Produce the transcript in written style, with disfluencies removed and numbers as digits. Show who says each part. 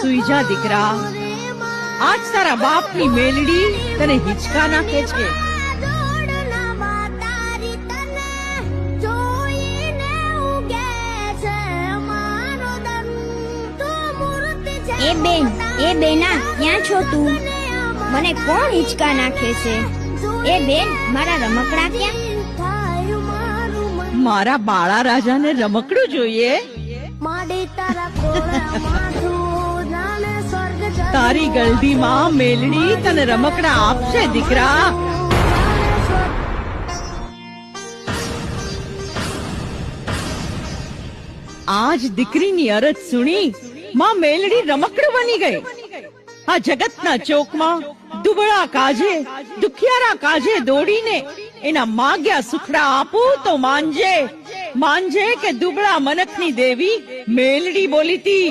Speaker 1: સુઈ જા દીકરા, આજ તારા બાપની મેલડી તને હિંચકા નાખે છે.
Speaker 2: એ બેના ક્યાં છો તું? મને કોણ હિંચકા નાખે છે? એ બેન, મારા રમકડા ક્યાં?
Speaker 1: મારા બાળા રાજાને રમકડું જોઈએ. તારી ગલડીમાં મેલડી તને રમકડા આપશે દીકરા. આજ દીકરીની અરજ સુણી માં મેલડી રમકડું બની ગઈ. આ જગતના ચોકમાં દુબળા કાજે, દુખિયારા કાજે દોડીને એના માગ્યા સુખડા આપું તો માનજે કે દુબળા મનકની દેવી મેલડી બોલીતી.